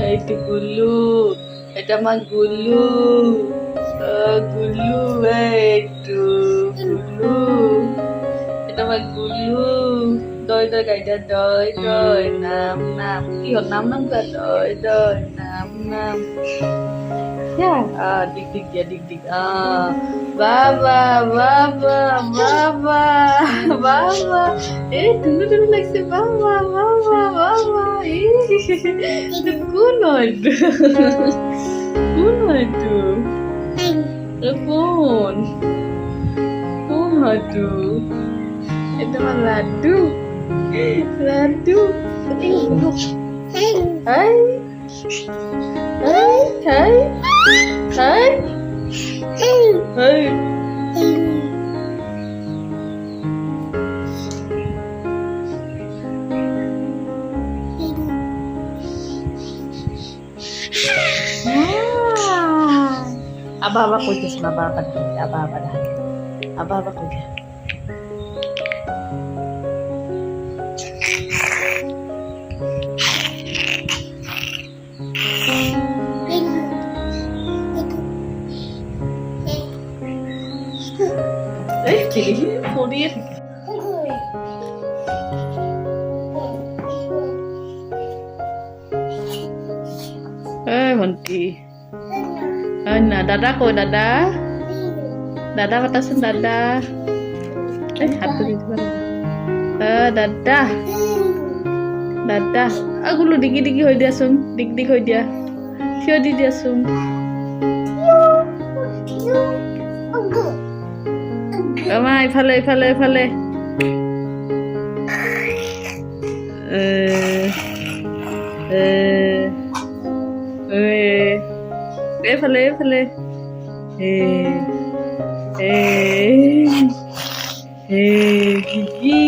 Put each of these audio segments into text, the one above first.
এই তো গুল্লু, এটা আমার গুল্লু। গুল্লু, একটু গুল্লু, এটা আমার গুল্লু। দয় দয় গাইডা, দয় দয় নাম নাম, কি হল নাম নাম কা, দয় দয় নাম নাম। Dik dik ya dik dik. Baba baba baba baba. Dulu dulu লাগছে baba baba baba. Itu kuno itu. Kuno itu. Telepon. Kuno itu. Itu mah ladu. Ladu. Hai. Hai, hai. Hai. Hai. Aba kujus aba dah. Aba kujus. পড়িয়ে ভন্টি না দাদা কই দাদা দাদা মাতাচোন দাদা হাতটো দি দিব দাদা দাদা গুলো ডিগি ডিগি হৈ দিয়াচোন ডিগ ডিগ হৈ দিয়া থিয় দি দিয়াচোন আমা ইফালে ইফালে ইফালে এফালে এফালে গিগি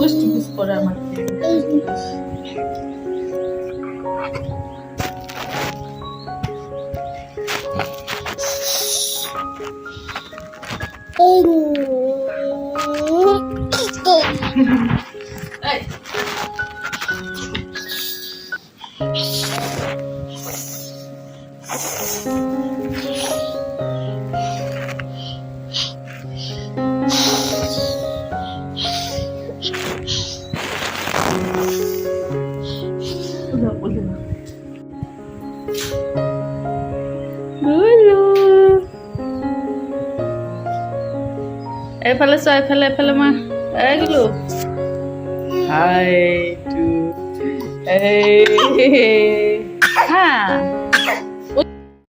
tipus pada mati. Hey. Udah. Dulu. Fale mah. Dulu. Hai, tuh. Ha.